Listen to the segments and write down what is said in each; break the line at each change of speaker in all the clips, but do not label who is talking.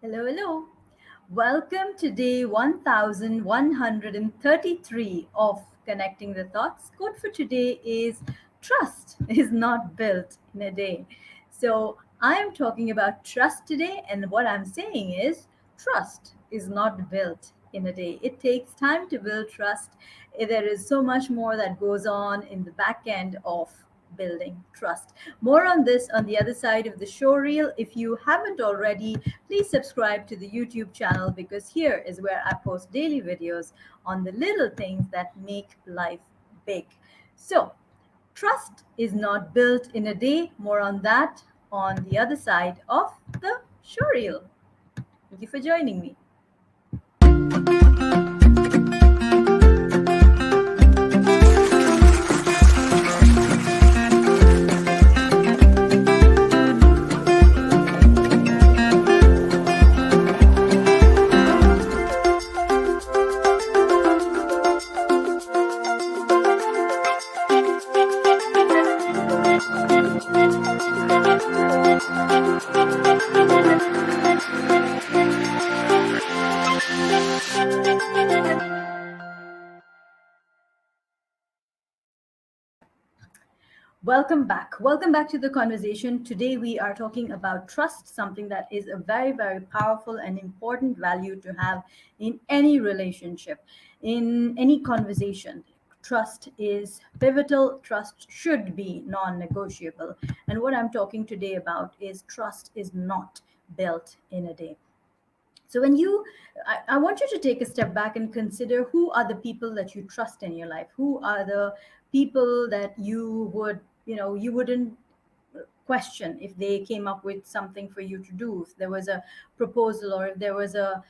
Hello, hello. Welcome to day 1133 of Connecting the Thoughts. Quote for today is Trust is not built in a day. So, I am talking about trust today, and what I'm saying is trust is not built in a day. It takes time to build trust. There is so much more that goes on in the back end of building trust. More on this on the other side of the show reel. If you haven't already, please subscribe to the YouTube channel because here is where I post daily videos on the little things that make life big. So, trust is not built in a day. More on that on the other side of the show reel. Thank you for joining me. Welcome back. Welcome back to the conversation. Today we are talking about trust, something that is a very, very powerful and important value to have in any relationship, in any conversation. Trust is pivotal, trust should be non negotiable. And what I'm talking today about is trust is not built in a day. So I want you to take a step back and consider who are the people that you trust in your life. Who are the people that you wouldn't question if they came up with something for you to do, if there was a proposal or if there was a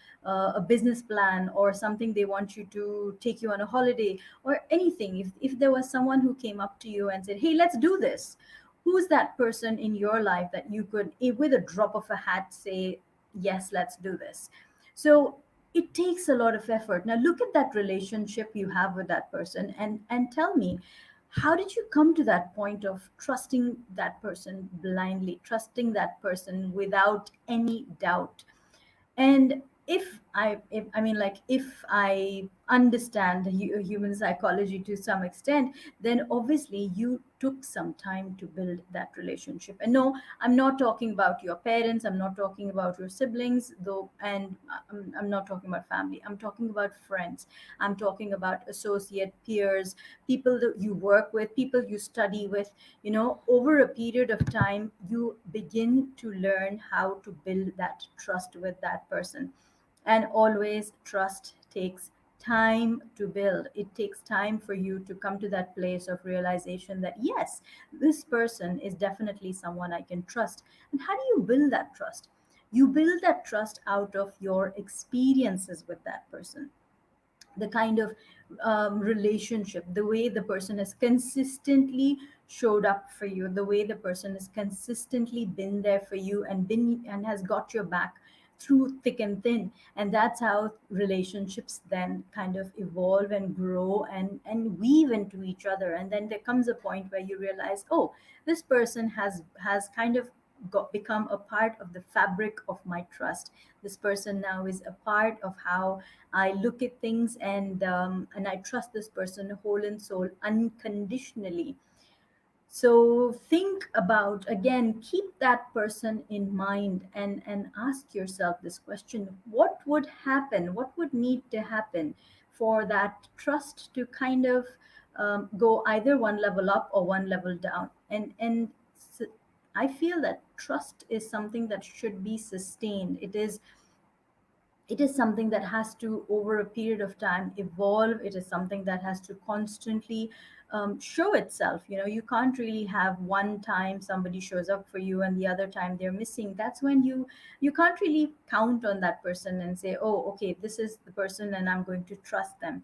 business plan or something they want you to take you on a holiday or anything. If there was someone who came up to you and said, hey, let's do this, who's that person in your life that you could, with a drop of a hat, say yes, let's do this? So it takes a lot of effort. Now look at that relationship you have with that person and tell me, how did you come to that point of trusting that person blindly, trusting that person without any doubt? And if I understand human psychology to some extent, then obviously you took some time to build that relationship. And no, I'm not talking about your parents, I'm not talking about your siblings though, and I'm not talking about family, I'm talking about friends, I'm talking about associate peers, people that you work with, people you study with. Over a period of time you begin to learn how to build that trust with that person. And always, trust takes time to build. It takes time for you to come to that place of realization that yes, this person is definitely someone I can trust. And how do you build that trust? You build that trust out of your experiences with that person, the kind of relationship, the way the person has consistently showed up for you, the way the person has consistently been there for you and has got your back through thick and thin. And that's how relationships then kind of evolve and grow and weave into each other. And then there comes a point where you realize, oh, this person has kind of become a part of the fabric of my trust. This person now is a part of how I look at things, and I trust this person whole and soul, unconditionally. So think about, again, keep that person in mind, and ask yourself this question: what would happen? What would need to happen for that trust to kind of go either one level up or one level down? And I feel that trust is something that should be sustained. It is something that has to, over a period of time, evolve. It is something that has to constantly show itself. You can't really have one time somebody shows up for you and the other time they're missing. That's when you can't really count on that person and say, oh, okay, this is the person and I'm going to trust them.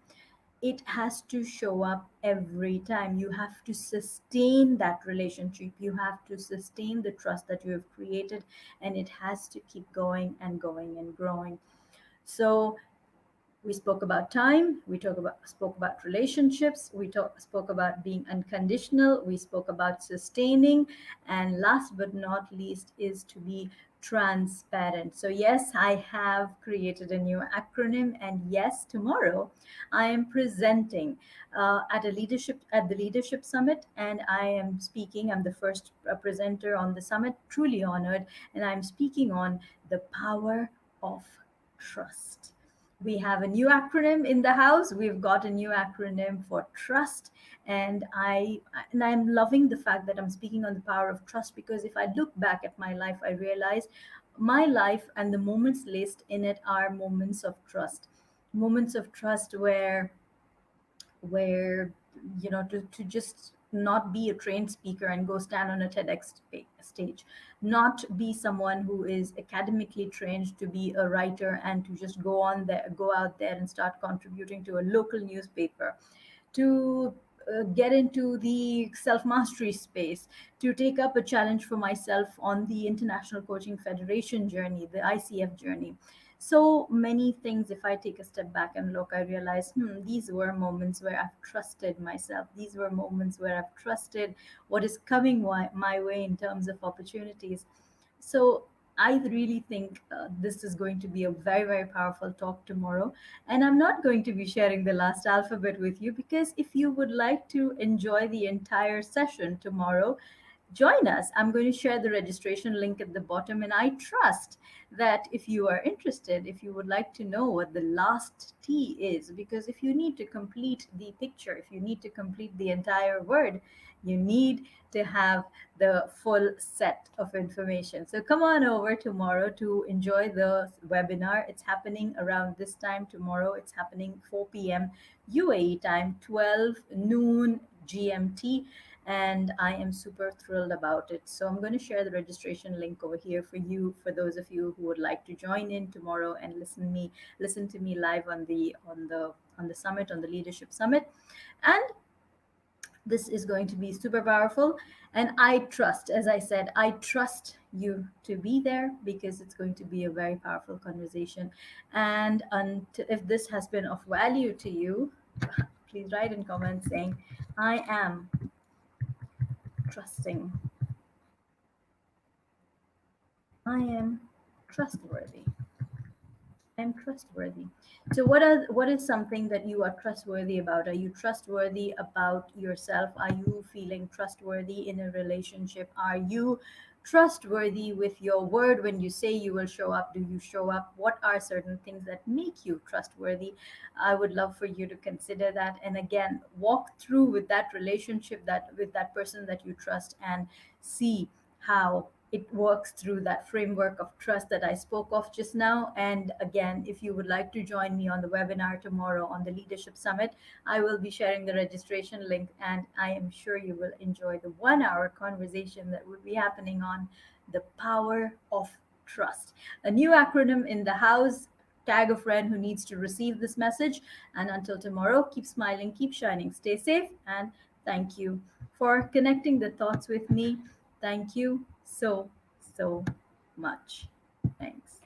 It has to show up every time. You have to sustain that relationship, you have to sustain the trust that you have created, and it has to keep going and going and growing. So we spoke about time, spoke about relationships, spoke about being unconditional, we spoke about sustaining, and last but not least is to be transparent. So, yes, I have created a new acronym, and yes, tomorrow I am presenting at the leadership summit, and I am speaking. I'm the first presenter on the summit. Truly honored, and I'm speaking on the power of trust. We have a new acronym in the house. We've got a new acronym for trust, and I'm loving the fact that I'm speaking on the power of trust, because if I look back at my life, I realize my life and the moments laced in it are moments of trust where to just not be a trained speaker and go stand on a stage, not be someone who is academically trained to be a writer and to just go out there and start contributing to a local newspaper, to get into the self mastery space, to take up a challenge for myself on the International Coaching Federation journey, the ICF journey. So many things. If I take a step back and look, I realize, these were moments where I've trusted myself. These were moments where I've trusted what is coming my way in terms of opportunities. So I really think this is going to be a very, very powerful talk tomorrow. And I'm not going to be sharing the last alphabet with you, because if you would like to enjoy the entire session tomorrow, join us. I'm going to share the registration link at the bottom, and I trust that if you are interested, if you would like to know what the last T is, because if you need to complete the picture, if you need to complete the entire word, you need to have the full set of information. So come on over tomorrow to enjoy the webinar. It's happening around this time tomorrow. It's happening 4 p.m. UAE time, 12 noon GMT, and I am super thrilled about it. So I'm going to share the registration link over here for you, for those of you who would like to join in tomorrow and listen to me live on the summit, on the leadership summit. And this is going to be super powerful, and I trust, as I said, I trust you to be there, because it's going to be a very powerful conversation. And if this has been of value to you, please write in comments saying, I am trusting, I am trustworthy. I'm trustworthy. So what is something that you are trustworthy about? Are you trustworthy about yourself? Are you feeling trustworthy in a relationship? Are you trustworthy with your word? When you say you will show up, do you show up? What are certain things that make you trustworthy? I would love for you to consider that, and again, walk through with that relationship, that with that person that you trust, and see how it works through that framework of trust that I spoke of just now. And again, if you would like to join me on the webinar tomorrow on the Leadership Summit, I will be sharing the registration link, and I am sure you will enjoy the 1 hour conversation that will be happening on the power of trust. A new acronym in the house. Tag a friend who needs to receive this message. And until tomorrow, keep smiling, keep shining, stay safe, and thank you for connecting the thoughts with me. Thank you so, so much. Thanks.